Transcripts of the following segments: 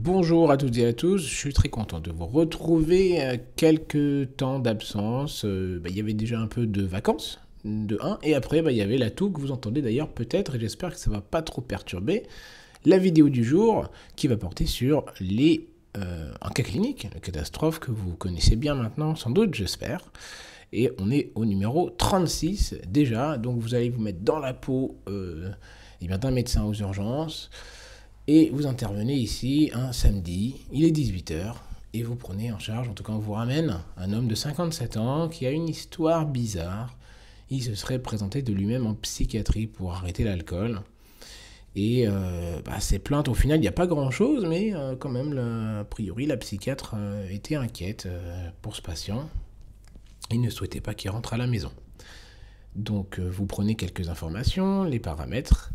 Bonjour à toutes et à tous, je suis très content de vous retrouver. Quelques temps d'absence, il y avait déjà un peu de vacances, de 1, et après il y avait la toux que vous entendez d'ailleurs peut-être, et j'espère que ça va pas trop perturber la vidéo du jour qui va porter sur les un cas clinique, la catastrophe que vous connaissez bien maintenant, sans doute, j'espère. Et on est au numéro 36 déjà, donc vous allez vous mettre dans la peau d'un médecin aux urgences. Et vous intervenez ici un samedi, il est 18h, et vous prenez en charge, en tout cas on vous ramène, un homme de 57 ans qui a une histoire bizarre. Il se serait présenté de lui-même en psychiatrie pour arrêter l'alcool. Et ces plaintes, au final, il n'y a pas grand-chose, mais quand même, a priori, la psychiatre était inquiète pour ce patient. Il ne souhaitait pas qu'il rentre à la maison. Donc vous prenez quelques informations, les paramètres.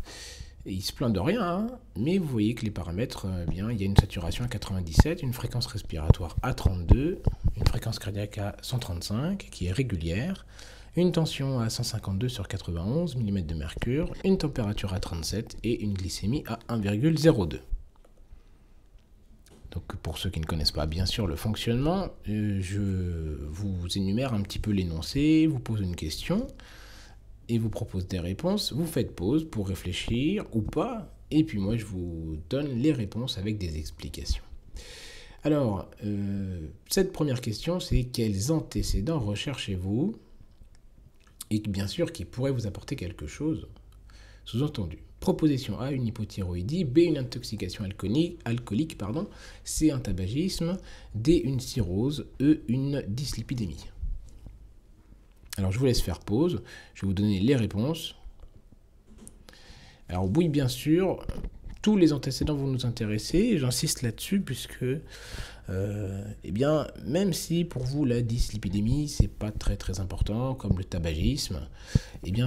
Et il se plaint de rien, hein, mais vous voyez que les paramètres, il y a une saturation à 97, une fréquence respiratoire à 32, une fréquence cardiaque à 135, qui est régulière, une tension à 152 sur 91 mm de mercure, une température à 37 et une glycémie à 1,02. Donc pour ceux qui ne connaissent pas bien sûr le fonctionnement, je vous énumère un petit peu l'énoncé, vous pose une question, et vous propose des réponses, vous faites pause pour réfléchir ou pas, et puis moi je vous donne les réponses avec des explications. Alors, cette première question, c'est quels antécédents recherchez-vous, et bien sûr qui pourraient vous apporter quelque chose, sous-entendu. Proposition A, une hypothyroïdie, B, une intoxication alcoolique, C, un tabagisme, D, une cirrhose, E, une dyslipidémie. Alors je vous laisse faire pause, je vais vous donner les réponses. Alors oui, bien sûr, tous les antécédents vont nous intéresser, j'insiste là-dessus puisque, même si pour vous la dyslipidémie, c'est pas très très important, comme le tabagisme,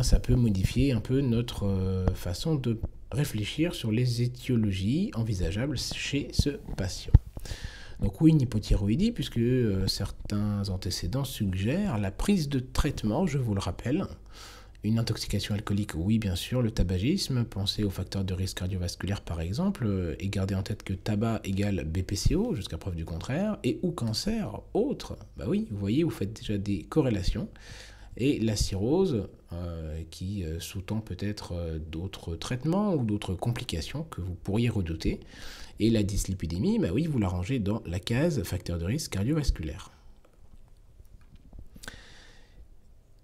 ça peut modifier un peu notre façon de réfléchir sur les étiologies envisageables chez ce patient. Donc oui, une hypothyroïdie, puisque certains antécédents suggèrent la prise de traitement, je vous le rappelle. Une intoxication alcoolique, oui bien sûr, le tabagisme, pensez aux facteurs de risque cardiovasculaire par exemple, et gardez en tête que tabac égale BPCO, jusqu'à preuve du contraire, et ou cancer, autre. Bah oui, vous voyez, vous faites déjà des corrélations. Et la cirrhose, qui sous-tend peut-être d'autres traitements ou d'autres complications que vous pourriez redouter. Et la dyslipidémie, bah oui, vous la rangez dans la case facteur de risque cardiovasculaire.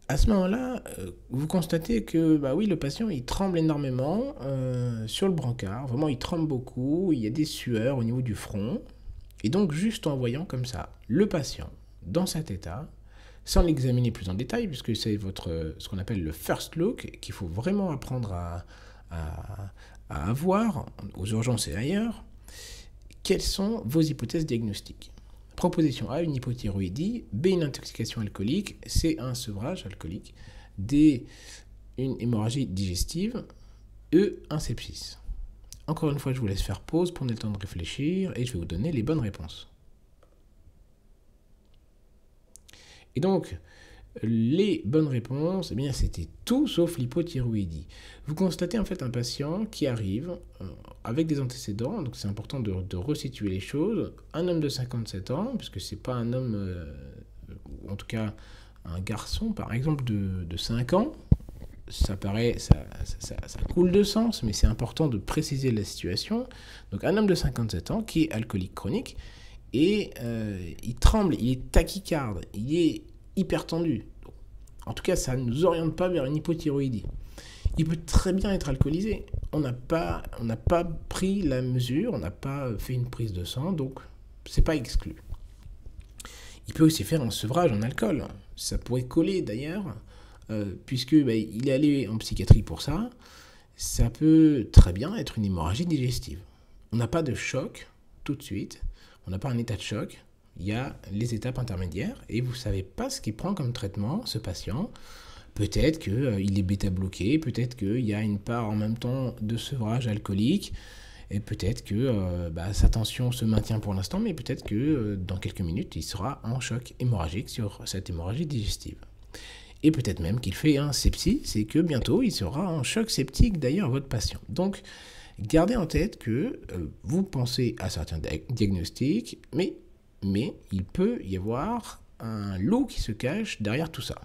À ce moment-là, vous constatez que le patient il tremble énormément sur le brancard, vraiment il tremble beaucoup, il y a des sueurs au niveau du front. Et donc juste en voyant comme ça le patient dans cet état, sans l'examiner plus en détail, puisque c'est ce qu'on appelle le first look, qu'il faut vraiment apprendre à avoir aux urgences et ailleurs, quelles sont vos hypothèses diagnostiques? Proposition A, une hypothyroïdie, B, une intoxication alcoolique, C, un sevrage alcoolique, D, une hémorragie digestive, E, un sepsis. Encore une fois, je vous laisse faire pause, prenez le temps de réfléchir et je vais vous donner les bonnes réponses. Et donc, les bonnes réponses, c'était tout sauf l'hypothyroïdie. Vous constatez en fait un patient qui arrive avec des antécédents, donc c'est important de resituer les choses. Un homme de 57 ans, puisque c'est pas un homme, ou en tout cas un garçon par exemple de 5 ans, ça coule de sens, mais c'est important de préciser la situation. Donc un homme de 57 ans qui est alcoolique chronique, et il tremble, il est tachycarde, il est hyper tendu. En tout cas, ça ne nous oriente pas vers une hypothyroïdie. Il peut très bien être alcoolisé. On n'a pas pris la mesure, on n'a pas fait une prise de sang, donc c'est pas exclu. Il peut aussi faire un sevrage en alcool. Ça pourrait coller d'ailleurs, puisque il est allé en psychiatrie pour ça. Ça peut très bien être une hémorragie digestive. On n'a pas de choc tout de suite. On n'a pas un état de choc, il y a les étapes intermédiaires et vous ne savez pas ce qu'il prend comme traitement, ce patient. Peut-être qu'il est bêta-bloqué, peut-être qu'il y a une part en même temps de sevrage alcoolique, et peut-être que sa tension se maintient pour l'instant, mais peut-être que dans quelques minutes, il sera en choc hémorragique sur cette hémorragie digestive. Et peut-être même qu'il fait un sepsis, c'est que bientôt, il sera en choc septique d'ailleurs, votre patient. Donc, Gardez en tête que vous pensez à certains diagnostics, mais il peut y avoir un loup qui se cache derrière tout ça.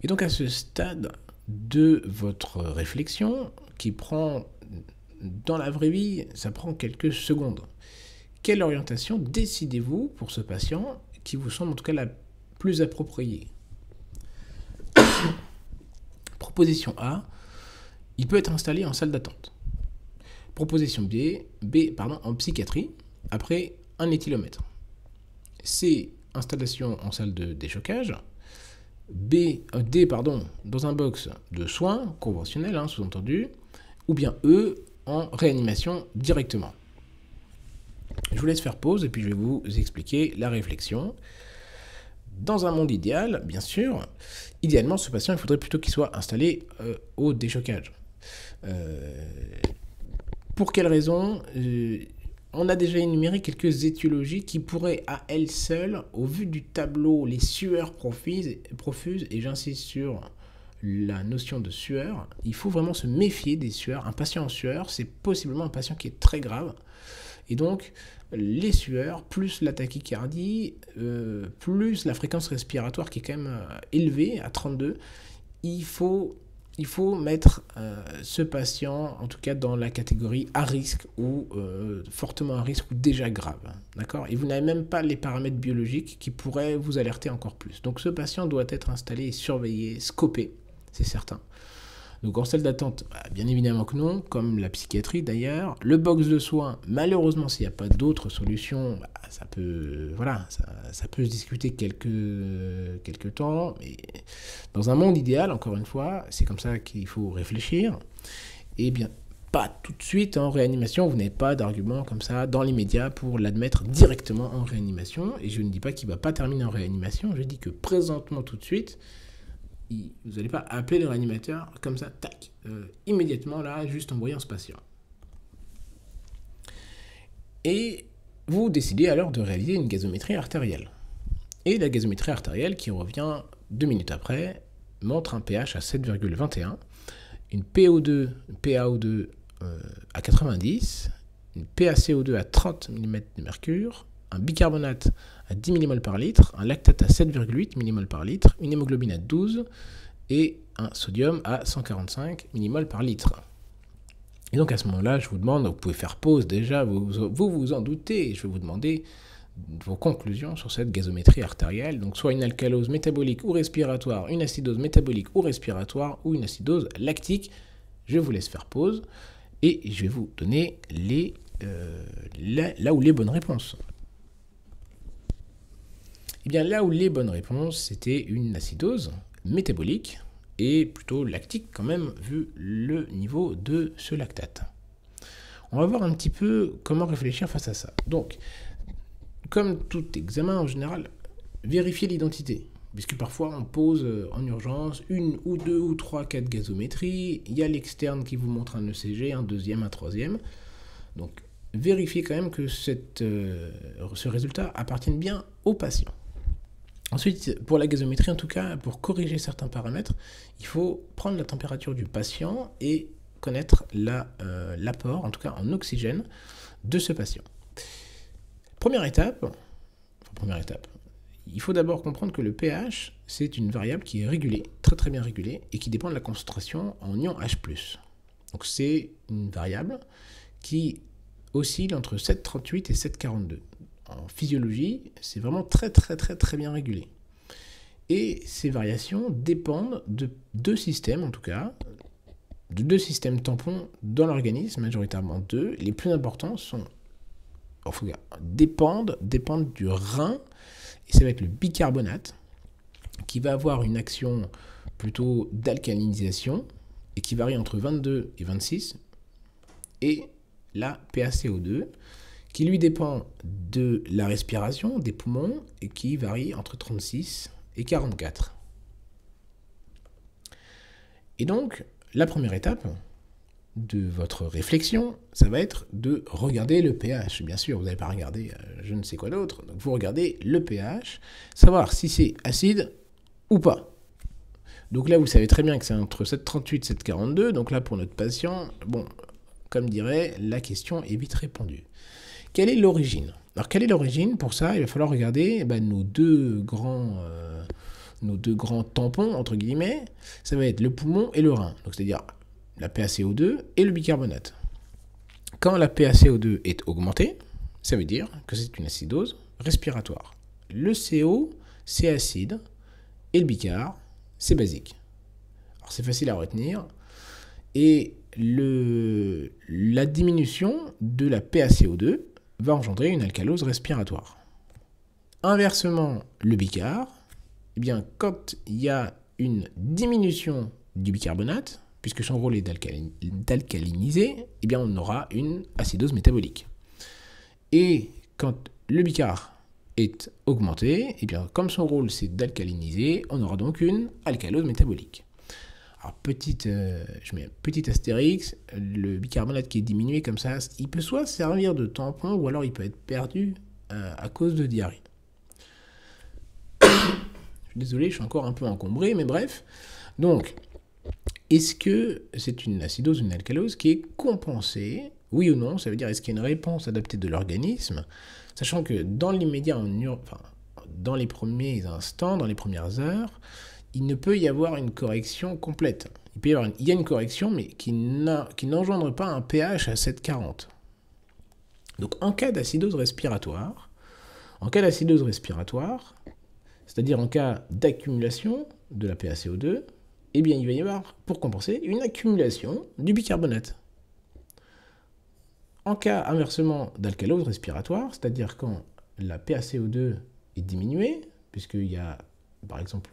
Et donc à ce stade de votre réflexion, qui prend, dans la vraie vie, ça prend quelques secondes. Quelle orientation décidez-vous pour ce patient qui vous semble en tout cas la plus appropriée? Proposition A, il peut être installé en salle d'attente. Proposition B, en psychiatrie, après un éthylomètre. C, installation en salle de déchocage. D, dans un box de soins conventionnels, sous-entendu, ou bien E, en réanimation directement. Je vous laisse faire pause et puis je vais vous expliquer la réflexion. Dans un monde idéal, bien sûr, idéalement, ce patient, il faudrait plutôt qu'il soit installé au déchocage. Pour quelle raison? On a déjà énuméré quelques étiologies qui pourraient, à elles seules, au vu du tableau, les sueurs profuses, et j'insiste sur la notion de sueur, il faut vraiment se méfier des sueurs. Un patient en sueur, c'est possiblement un patient qui est très grave. Et donc, les sueurs, plus la tachycardie, plus la fréquence respiratoire qui est quand même élevée, à 32, il faut mettre ce patient, en tout cas dans la catégorie à risque ou fortement à risque ou déjà grave. D'accord? Et vous n'avez même pas les paramètres biologiques qui pourraient vous alerter encore plus. Donc ce patient doit être installé, surveillé, scopé, c'est certain. Donc en salle d'attente, bien évidemment que non, comme la psychiatrie d'ailleurs. Le box de soins, malheureusement, s'il n'y a pas d'autres solutions, ça peut se discuter quelques temps. Mais dans un monde idéal, encore une fois, c'est comme ça qu'il faut réfléchir. Et bien, pas tout de suite en réanimation. Vous n'avez pas d'argument comme ça dans l'immédiat pour l'admettre directement en réanimation. Et je ne dis pas qu'il ne va pas terminer en réanimation. Je dis que présentement, tout de suite, vous n'allez pas appeler le réanimateur comme ça, tac, immédiatement là, juste en voyant ce patient. Et vous décidez alors de réaliser une gazométrie artérielle. Et la gazométrie artérielle, qui revient 2 minutes après, montre un pH à 7,21, une PaO2 à 90, une PaCO2 à 30 mm de mercure, un bicarbonate à 10 mmol par litre, un lactate à 7,8 mmol par litre, une hémoglobine à 12 et un sodium à 145 mmol par litre. Et donc à ce moment-là, je vous demande, vous pouvez faire pause déjà, vous en doutez, je vais vous demander vos conclusions sur cette gazométrie artérielle, donc soit une alcalose métabolique ou respiratoire, une acidose métabolique ou respiratoire, ou une acidose lactique. Je vous laisse faire pause et je vais vous donner là où les bonnes réponses. Eh bien, là où les bonnes réponses, c'était une acidose métabolique et plutôt lactique quand même, vu le niveau de ce lactate. On va voir un petit peu comment réfléchir face à ça. Donc, comme tout examen en général, vérifiez l'identité. Puisque parfois on pose en urgence 1 ou 2 ou 3 cas de gazométrie, il y a l'externe qui vous montre un ECG, un deuxième, un troisième. Donc, vérifiez quand même que ce résultat appartienne bien au patient. Ensuite, pour la gazométrie, en tout cas, pour corriger certains paramètres, il faut prendre la température du patient et connaître l'apport, en tout cas en oxygène, de ce patient. Première étape, il faut d'abord comprendre que le pH, c'est une variable qui est régulée, très très bien régulée, et qui dépend de la concentration en ion H+. Donc c'est une variable qui oscille entre 7,38 et 7,42. En physiologie, c'est vraiment très très très très bien régulé. Et ces variations dépendent de deux systèmes, en tout cas, de deux systèmes tampons dans l'organisme, majoritairement deux. Les plus importants dépendent du rein, et ça va être le bicarbonate, qui va avoir une action plutôt d'alcalinisation, et qui varie entre 22 et 26, et la PaCO2, qui lui dépend de la respiration, des poumons, et qui varie entre 36 et 44. Et donc, la première étape de votre réflexion, ça va être de regarder le pH. Bien sûr, vous n'allez pas regarder je ne sais quoi d'autre, donc vous regardez le pH, savoir si c'est acide ou pas. Donc là, vous savez très bien que c'est entre 7,38 et 7,42. Donc là, pour notre patient, bon, comme dirait, la question est vite répondue. Quelle est l'origine? Alors, quelle est l'origine? Pour ça, il va falloir regarder nos deux grands tampons, entre guillemets. Ça va être le poumon et le rein. Donc, c'est-à-dire la PaCO2 et le bicarbonate. Quand la PaCO2 est augmentée, ça veut dire que c'est une acidose respiratoire. Le CO, c'est acide, et le bicar, c'est basique. Alors c'est facile à retenir. Et la diminution de la PaCO2 va engendrer une alcalose respiratoire. Inversement, le bicar, eh bien, quand il y a une diminution du bicarbonate, puisque son rôle est d'alcaliniser, eh bien, on aura une acidose métabolique. Et quand le bicar est augmenté, et bien, comme son rôle c'est d'alcaliniser, on aura donc une alcalose métabolique. Alors, je mets un petit astérix, le bicarbonate qui est diminué comme ça, il peut soit servir de tampon ou alors il peut être perdu à cause de diarrhée. Je suis désolé, je suis encore un peu encombré, mais bref. Donc, est-ce que c'est une acidose ou une alcalose qui est compensée? Oui ou non? Ça veut dire est-ce qu'il y a une réponse adaptée de l'organisme? Sachant que dans l'immédiat, dans les premiers instants, dans les premières heures, il ne peut y avoir une correction complète. Il y a une correction, mais qui n'engendre pas un pH à 7,40. Donc en cas d'acidose respiratoire, c'est-à-dire en cas d'accumulation de la PaCO2, eh bien il va y avoir, pour compenser, une accumulation du bicarbonate. En cas inversement d'alcalose respiratoire, c'est-à-dire quand la PaCO2 est diminuée, puisqu'il y a par exemple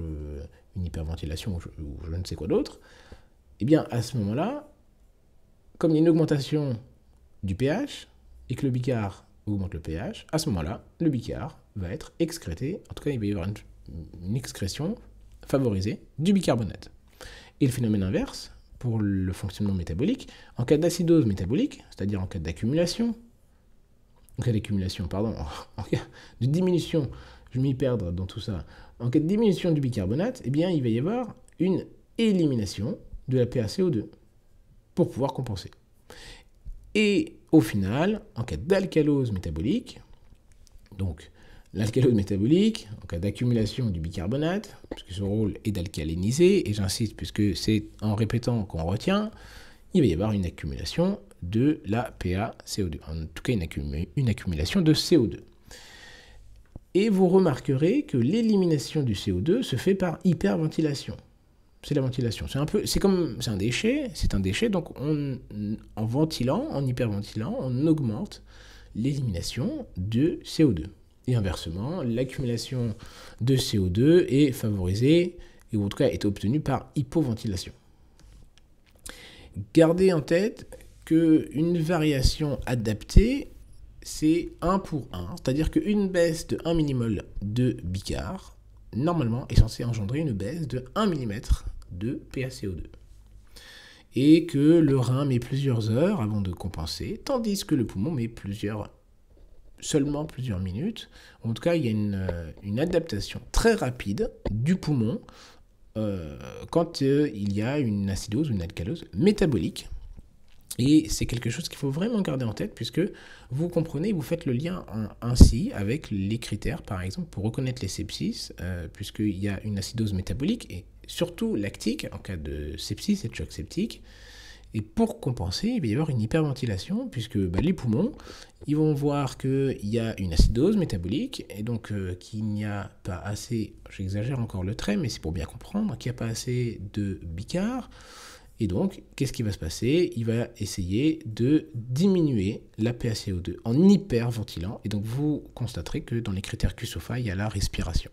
une hyperventilation ou je ne sais quoi d'autre, eh bien à ce moment-là, comme il y a une augmentation du pH et que le bicar augmente le pH, à ce moment-là, le bicar va être excrété, en tout cas il va y avoir une excrétion favorisée du bicarbonate. Et le phénomène inverse, pour le fonctionnement métabolique, en cas d'acidose métabolique, c'est-à-dire en cas en cas de diminution, je vais m'y perdre dans tout ça, en cas de diminution du bicarbonate, eh bien, il va y avoir une élimination de la PaCO2 pour pouvoir compenser. Et au final, en cas d'alcalose métabolique, donc l'alcalose métabolique, en cas d'accumulation du bicarbonate, puisque son rôle est d'alcaliniser, et j'insiste puisque c'est en répétant qu'on retient, il va y avoir une accumulation de la PaCO2, en tout cas une accumulation de CO2. Et vous remarquerez que l'élimination du CO2 se fait par hyperventilation. C'est la ventilation. C'est un déchet, donc en hyperventilant, on augmente l'élimination de CO2. Et inversement, l'accumulation de CO2 est favorisée, et en tout cas est obtenue par hypoventilation. Gardez en tête qu'une variation adaptée, c'est 1 pour 1, c'est-à-dire qu'une baisse de 1 millimol de bicar, normalement, est censée engendrer une baisse de 1 mm de PaCO2. Et que le rein met plusieurs heures avant de compenser, tandis que le poumon met seulement plusieurs minutes. En tout cas, il y a une adaptation très rapide du poumon quand il y a une acidose ou une alcalose métabolique. Et c'est quelque chose qu'il faut vraiment garder en tête, puisque vous comprenez, vous faites le lien ainsi avec les critères, par exemple, pour reconnaître les sepsis, puisqu'il y a une acidose métabolique, et surtout lactique, en cas de sepsis et de choc septique. Et pour compenser, il va y avoir une hyperventilation, puisque les poumons, ils vont voir qu'il y a une acidose métabolique, et donc qu'il n'y a pas assez, j'exagère encore le trait, mais c'est pour bien comprendre, qu'il n'y a pas assez de bicar. Et donc, qu'est-ce qui va se passer? Il va essayer de diminuer la PaCO2 en hyperventilant. Et donc, vous constaterez que dans les critères QSOFA, il y a la respiration.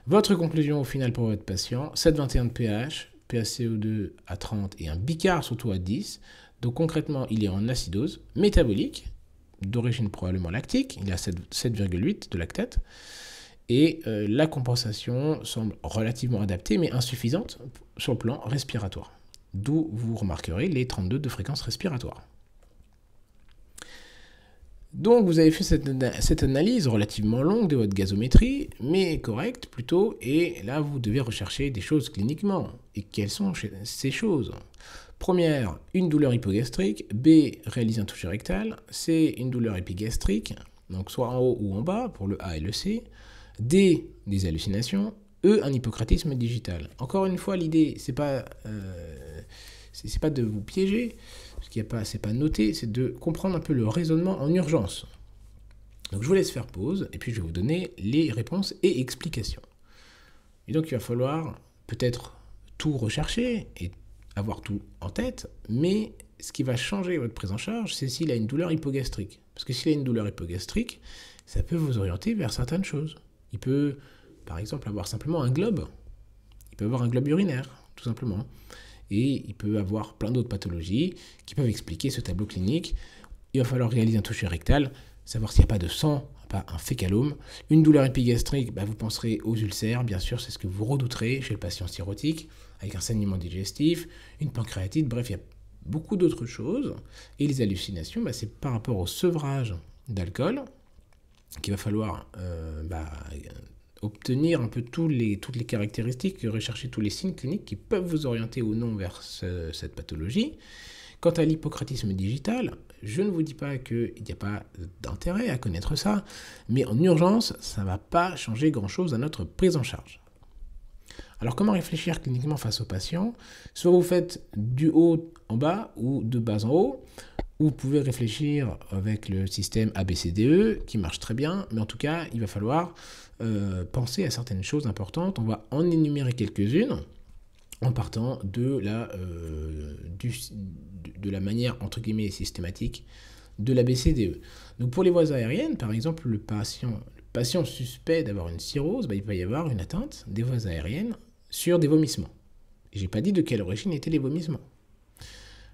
Votre conclusion au final pour votre patient, 7,21 de pH, PaCO2 à 30 et un bicar surtout à 10. Donc concrètement, il est en acidose métabolique, d'origine probablement lactique. Il est à 7,8 de lactate. Et la compensation semble relativement adaptée, mais insuffisante sur le plan respiratoire. D'où vous remarquerez les 32 de fréquence respiratoire. Donc vous avez fait cette analyse relativement longue de votre gazométrie, mais correcte plutôt, et là vous devez rechercher des choses cliniquement. Et quelles sont ces choses? Première, une douleur hypogastrique. B, réaliser un toucher rectal. C, une douleur épigastrique, donc soit en haut ou en bas pour le A et le C. D, des hallucinations. E, un hippocratisme digital. Encore une fois, l'idée, c'est pas de vous piéger, parce qu'il n'y a pas, c'est pas noté, c'est de comprendre un peu le raisonnement en urgence. Donc je vous laisse faire pause, et puis je vais vous donner les réponses et explications. Et donc il va falloir peut-être tout rechercher et avoir tout en tête, mais ce qui va changer votre prise en charge, c'est s'il a une douleur hypogastrique. Parce que s'il a une douleur hypogastrique, ça peut vous orienter vers certaines choses. Il peut, par exemple, avoir simplement un globe. Il peut avoir un globe urinaire, tout simplement. Et il peut avoir plein d'autres pathologies qui peuvent expliquer ce tableau clinique. Il va falloir réaliser un toucher rectal, savoir s'il n'y a pas de sang, pas un fécalome. Une douleur épigastrique, vous penserez aux ulcères, bien sûr, c'est ce que vous redouterez chez le patient cirrhotique, avec un saignement digestif, une pancréatite, bref, il y a beaucoup d'autres choses. Et les hallucinations, c'est par rapport au sevrage d'alcool qu'il va falloir obtenir un peu toutes les caractéristiques, rechercher tous les signes cliniques qui peuvent vous orienter ou non vers cette pathologie. Quant à l'hippocratisme digital, je ne vous dis pas qu'il n'y a pas d'intérêt à connaître ça, mais en urgence, ça ne va pas changer grand-chose à notre prise en charge. Alors comment réfléchir cliniquement face au patient? Soit vous faites du haut en bas ou de bas en haut, ou vous pouvez réfléchir avec le système ABCDE qui marche très bien, mais en tout cas, il va falloir penser à certaines choses importantes. On va en énumérer quelques-unes en partant de la manière, entre guillemets, systématique de l'ABCDE. Donc pour les voies aériennes, par exemple, le patient suspect d'avoir une cirrhose, il va y avoir une atteinte des voies aériennes sur des vomissements. Et j'ai pas dit de quelle origine étaient les vomissements.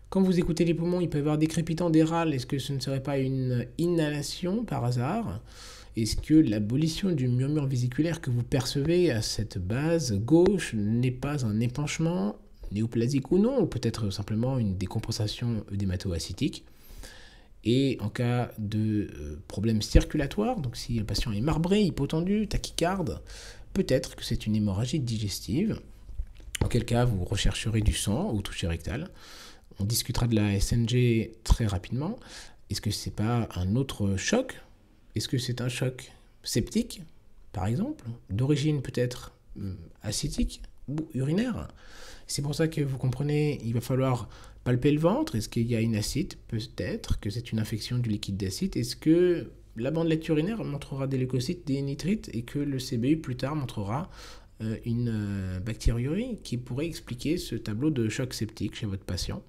Quand vous écoutez les poumons, il peut y avoir des crépitants, des râles. Est-ce que ce ne serait pas une inhalation par hasard? Est-ce que l'abolition du murmure vésiculaire que vous percevez à cette base gauche n'est pas un épanchement néoplasique ou non, ou peut-être simplement une décompensation œdémato-ascitique? Et en cas de problème circulatoire, donc si le patient est marbré, hypotendu, tachycarde, peut-être que c'est une hémorragie digestive. En quel cas, vous rechercherez du sang au toucher rectal. On discutera de la SNG très rapidement. Est-ce que c'est pas un autre choc? Est-ce que c'est un choc septique, par exemple, d'origine peut-être acétique ou urinaire? C'est pour ça que vous comprenez, il va falloir palper le ventre. Est-ce qu'il y a une acide? Peut-être que c'est une infection du liquide d'acide. Est-ce que la bandelette urinaire montrera des leucocytes, des nitrites, et que le CBU plus tard montrera une bactériurie qui pourrait expliquer ce tableau de choc septique chez votre patient?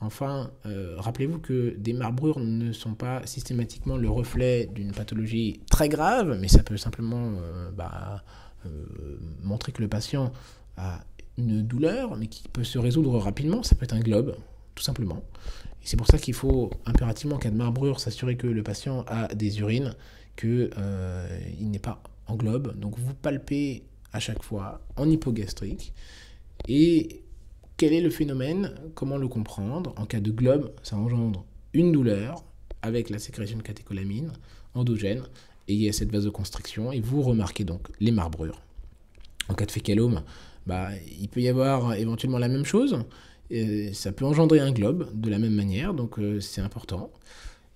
Enfin, rappelez-vous que des marbrures ne sont pas systématiquement le reflet d'une pathologie très grave, mais ça peut simplement montrer que le patient a une douleur, mais qui peut se résoudre rapidement. Ça peut être un globe, tout simplement. Et c'est pour ça qu'il faut impérativement, en cas de marbrure, s'assurer que le patient a des urines, qu'il n'est pas en globe. Donc vous palpez à chaque fois en hypogastrique. Et quel est le phénomène? Comment le comprendre? En cas de globe, ça engendre une douleur avec la sécrétion de catécholamine endogène, et il y a cette vasoconstriction, et vous remarquez donc les marbrures. En cas de fécalome, il peut y avoir éventuellement la même chose, ça peut engendrer un globe de la même manière, donc c'est important.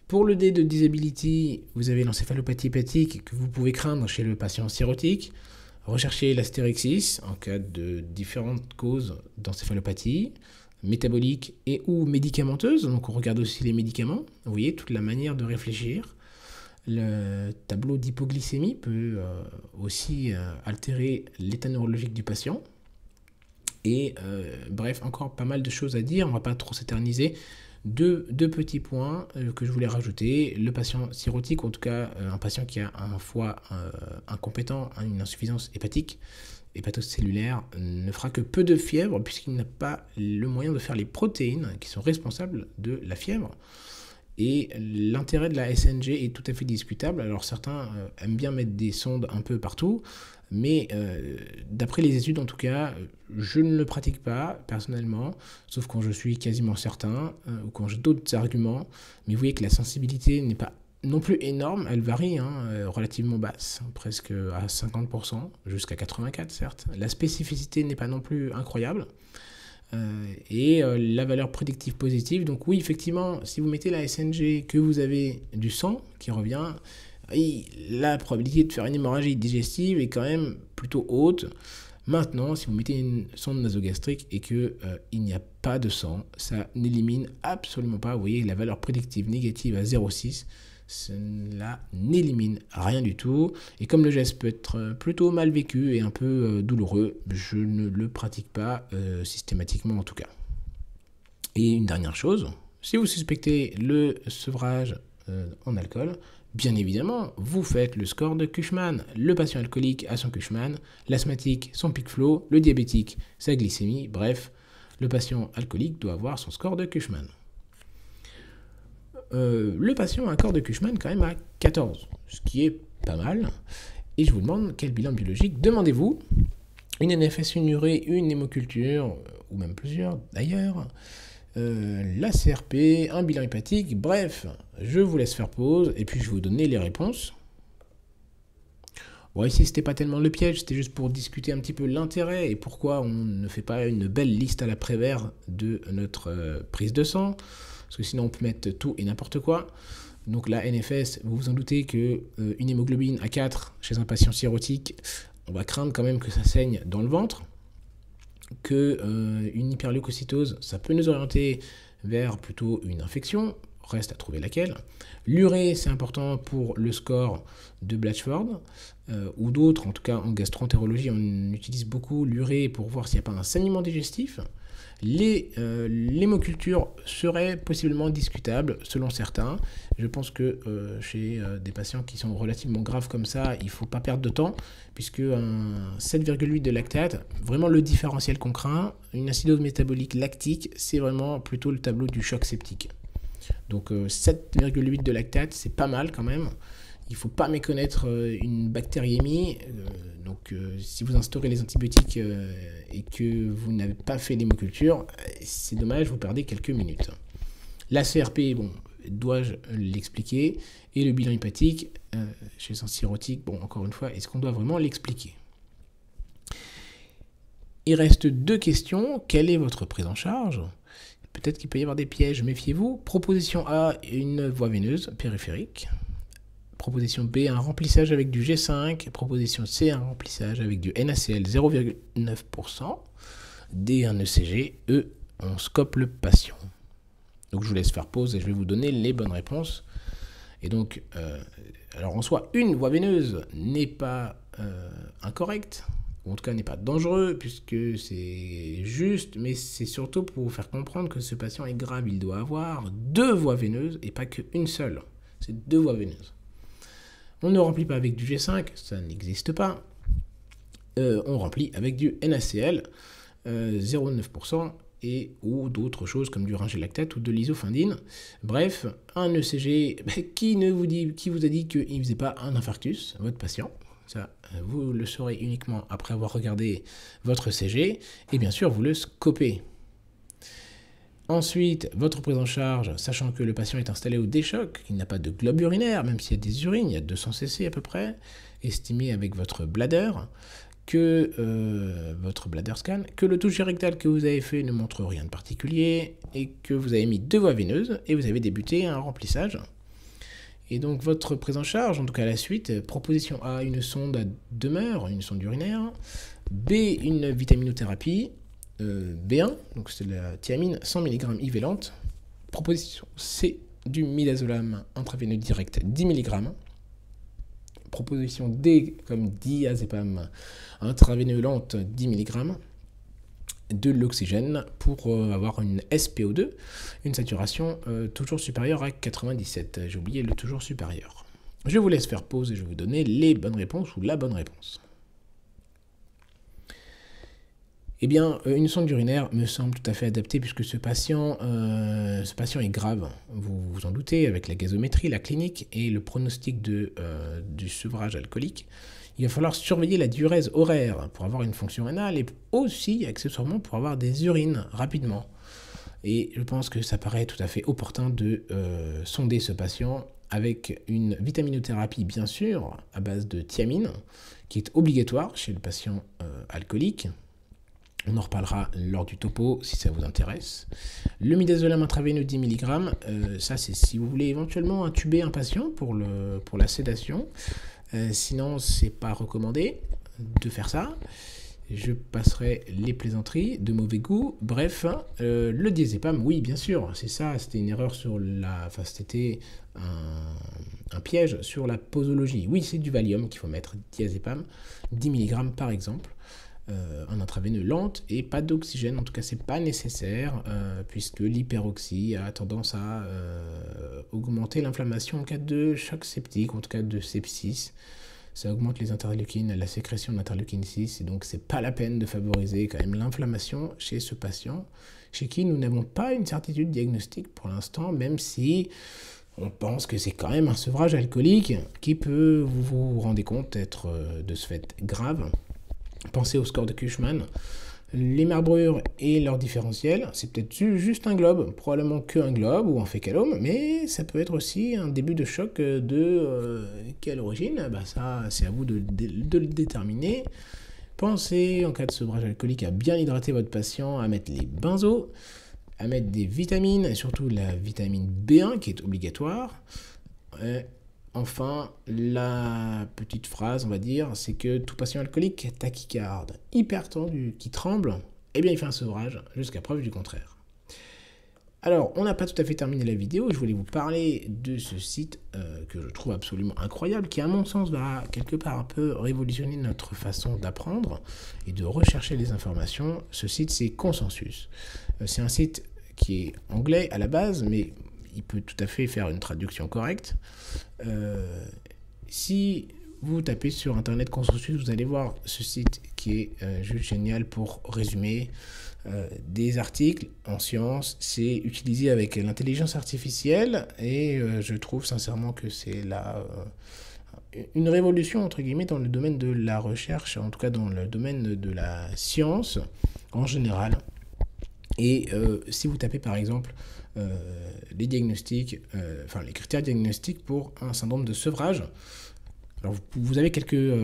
Pour le D de disability, vous avez l'encéphalopathie hépatique que vous pouvez craindre chez le patient cirrhotique. Recherchez l'astérexis en cas de différentes causes d'encéphalopathie, métabolique et ou médicamenteuse. Donc on regarde aussi les médicaments. Vous voyez toute la manière de réfléchir. Le tableau d'hypoglycémie peut aussi altérer l'état neurologique du patient. Et bref, encore pas mal de choses à dire. On ne va pas trop s'éterniser. Deux petits points que je voulais rajouter. Le patient cirrhotique, en tout cas un patient qui a un foie incompétent, une insuffisance hépatique, hépatocellulaire, ne fera que peu de fièvre puisqu'il n'a pas le moyen de faire les protéines qui sont responsables de la fièvre. Et l'intérêt de la SNG est tout à fait discutable. Alors certains aiment bien mettre des sondes un peu partout, mais d'après les études en tout cas, je ne le pratique pas personnellement, sauf quand je suis quasiment certain, ou quand j'ai d'autres arguments. Mais vous voyez que la sensibilité n'est pas non plus énorme, elle varie, hein, relativement basse, presque à 50%, jusqu'à 84 certes. La spécificité n'est pas non plus incroyable. Et la valeur prédictive positive, donc oui, effectivement, si vous mettez la SNG, que vous avez du sang qui revient, oui, la probabilité de faire une hémorragie digestive est quand même plutôt haute. Maintenant, si vous mettez une sonde nasogastrique et qu'il n'y a pas de sang, ça n'élimine absolument pas. Vous voyez, la valeur prédictive négative à 0,6, cela n'élimine rien du tout. Et comme le geste peut être plutôt mal vécu et un peu douloureux, je ne le pratique pas systématiquement en tout cas. Et une dernière chose, si vous suspectez le sevrage en alcool, bien évidemment, vous faites le score de Cushman. Le patient alcoolique a son Cushman, l'asthmatique son peak flow, le diabétique sa glycémie, bref, le patient alcoolique doit avoir son score de Cushman. Le patient a un score de Cushman quand même à 14, ce qui est pas mal. Et je vous demande quel bilan biologique demandez-vous? Une NFS, une urée, une hémoculture, ou même plusieurs d'ailleurs. La CRP, un bilan hépatique, bref, je vous laisse faire pause et puis je vais vous donner les réponses. Bon, ici, c'était pas tellement le piège, c'était juste pour discuter un petit peu l'intérêt et pourquoi on ne fait pas une belle liste à la Prévert de notre prise de sang, parce que sinon on peut mettre tout et n'importe quoi. Donc la NFS, vous vous en doutez que une hémoglobine à 4 chez un patient cirrhotique, on va craindre quand même que ça saigne dans le ventre. Une hyperleucocytose, ça peut nous orienter vers plutôt une infection, reste à trouver laquelle. L'urée, c'est important pour le score de Blatchford, ou d'autres, en tout cas en gastroentérologie, on utilise beaucoup l'urée pour voir s'il n'y a pas un saignement digestif. L'hémoculture serait possiblement discutable selon certains. Je pense que chez des patients qui sont relativement graves comme ça, il ne faut pas perdre de temps, puisque un 7,8 de lactate, vraiment le différentiel qu'on craint, une acidose métabolique lactique, c'est vraiment plutôt le tableau du choc septique. Donc 7,8 de lactate, c'est pas mal quand même. Il ne faut pas méconnaître une bactériémie. Donc, si vous instaurez les antibiotiques et que vous n'avez pas fait l'hémoculture, c'est dommage, vous perdez quelques minutes. La CRP, bon, dois-je l'expliquer? Et le bilan hépatique, chez un cirrhotique, bon, encore une fois, est-ce qu'on doit vraiment l'expliquer? Il reste 2 questions. Quelle est votre prise en charge? Peut-être qu'il peut y avoir des pièges, méfiez-vous. Proposition A, une voie veineuse périphérique. Proposition B, un remplissage avec du G5. Proposition C, un remplissage avec du NaCl 0,9%. D, un ECG. E, on scope le patient. Donc je vous laisse faire pause et je vais vous donner les bonnes réponses. Et donc, alors en soi, une voie veineuse n'est pas incorrecte, ou en tout cas n'est pas dangereux, puisque c'est juste, mais c'est surtout pour vous faire comprendre que ce patient est grave. Il doit avoir 2 voies veineuses et pas qu'une seule. C'est 2 voies veineuses. On ne remplit pas avec du G5, ça n'existe pas. On remplit avec du NaCl, 0,9%, et ou d'autres choses comme du ringélactate ou de l'isofindine. Bref, un ECG qui vous a dit qu'il ne faisait pas un infarctus, votre patient. Ça, vous le saurez uniquement après avoir regardé votre ECG. Et bien sûr, vous le scopez. Ensuite, votre prise en charge, sachant que le patient est installé au déchoc, il n'a pas de globe urinaire, même s'il y a des urines, il y a 200 cc à peu près, estimé avec votre bladder, que votre bladder scan, que le toucher rectal que vous avez fait ne montre rien de particulier, et que vous avez mis 2 voies veineuses, et vous avez débuté un remplissage. Et donc votre prise en charge, en tout cas la suite, proposition A, une sonde à demeure, une sonde urinaire, B, une vitaminothérapie, B1, donc c'est la thiamine 100 mg IV. Proposition C, du midazolam intraveineux direct 10 mg. Proposition D, comme diazépam intraveineux lente 10 mg. De l'oxygène pour avoir une SPO2, une saturation toujours supérieure à 97. J'ai oublié le toujours supérieur. Je vous laisse faire pause et je vais vous donner les bonnes réponses ou la bonne réponse. Eh bien, une sonde urinaire me semble tout à fait adaptée puisque ce patient est grave. Vous vous en doutez, avec la gazométrie, la clinique et le pronostic du sevrage alcoolique. Il va falloir surveiller la diurèse horaire pour avoir une fonction rénale et aussi, accessoirement, pour avoir des urines rapidement. Et je pense que ça paraît tout à fait opportun de sonder ce patient avec une vitaminothérapie, bien sûr, à base de thiamine, qui est obligatoire chez le patient alcoolique. On en reparlera lors du topo si ça vous intéresse. Le midazolam intraveineux 10 mg, ça c'est si vous voulez éventuellement intuber un patient pour la sédation. Sinon, c'est pas recommandé de faire ça. Je passerai les plaisanteries de mauvais goût. Bref, le diazépam, oui, bien sûr, c'est ça. C'était une erreur sur enfin, c'était un piège sur la posologie. Oui, c'est du Valium qu'il faut mettre, diazépam, 10 mg par exemple. En intraveineux lente et pas d'oxygène, en tout cas c'est pas nécessaire puisque l'hyperoxie a tendance à augmenter l'inflammation en cas de choc septique, en tout cas de sepsis. Ça augmente les interleukines, la sécrétion d'interleukine 6 et donc c'est pas la peine de favoriser quand même l'inflammation chez ce patient, chez qui nous n'avons pas une certitude diagnostique pour l'instant, même si on pense que c'est quand même un sevrage alcoolique qui peut, vous vous rendez compte, être de ce fait grave. Pensez au score de Cushman, les marbrures et leur différentiel, c'est peut-être juste un globe, probablement qu'un globe ou un fécalome, mais ça peut être aussi un début de choc de quelle origine, ça c'est à vous de le déterminer. Pensez en cas de sevrage alcoolique à bien hydrater votre patient, à mettre les benzos, à mettre des vitamines, et surtout la vitamine B1 qui est obligatoire. Enfin, la petite phrase, on va dire, c'est que tout patient alcoolique tachycarde, hypertendu, qui tremble, eh bien il fait un sevrage jusqu'à preuve du contraire. Alors, on n'a pas tout à fait terminé la vidéo, je voulais vous parler de ce site que je trouve absolument incroyable, qui à mon sens va quelque part un peu révolutionner notre façon d'apprendre et de rechercher les informations. Ce site, c'est Consensus. C'est un site qui est anglais à la base, mais il peut tout à fait faire une traduction correcte. Si vous tapez sur internet Consensus, vous allez voir ce site qui est juste génial pour résumer des articles en sciences. C'est utilisé avec l'intelligence artificielle et je trouve sincèrement que c'est une révolution entre guillemets dans le domaine de la recherche, en tout cas dans le domaine de la science en général. Et si vous tapez par exemple les diagnostics, les critères diagnostiques pour un syndrome de sevrage, alors vous avez quelques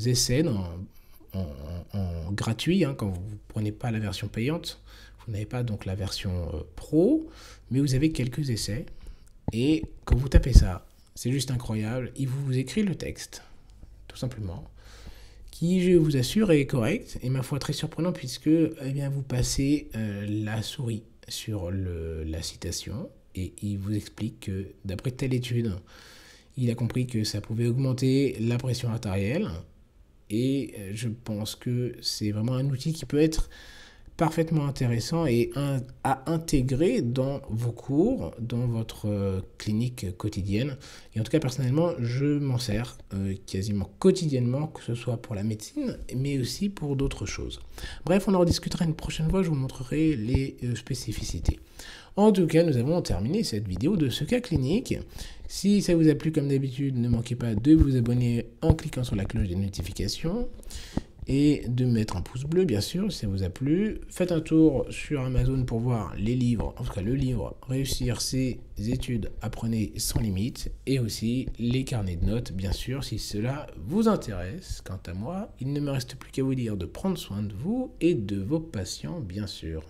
essais en gratuit, quand vous ne prenez pas la version payante, vous n'avez pas donc la version pro, mais vous avez quelques essais, et quand vous tapez ça, c'est juste incroyable, il vous écrit le texte, tout simplement, qui, je vous assure, est correct, et ma foi très surprenant, puisque vous passez la souris sur la citation, et il vous explique que, d'après telle étude, il a compris que ça pouvait augmenter la pression artérielle, et je pense que c'est vraiment un outil qui peut être parfaitement intéressant et à intégrer dans vos cours, dans votre clinique quotidienne. Et en tout cas, personnellement, je m'en sers quasiment quotidiennement, que ce soit pour la médecine, mais aussi pour d'autres choses. Bref, on en rediscutera une prochaine fois, je vous montrerai les spécificités. En tout cas, nous avons terminé cette vidéo de ce cas clinique. Si ça vous a plu, comme d'habitude, ne manquez pas de vous abonner en cliquant sur la cloche des notifications et de mettre un pouce bleu, bien sûr, si ça vous a plu. Faites un tour sur Amazon pour voir les livres, en tout cas le livre « Réussir ses études, apprenez sans limite » et aussi les carnets de notes, bien sûr, si cela vous intéresse. Quant à moi, il ne me reste plus qu'à vous dire de prendre soin de vous et de vos patients, bien sûr.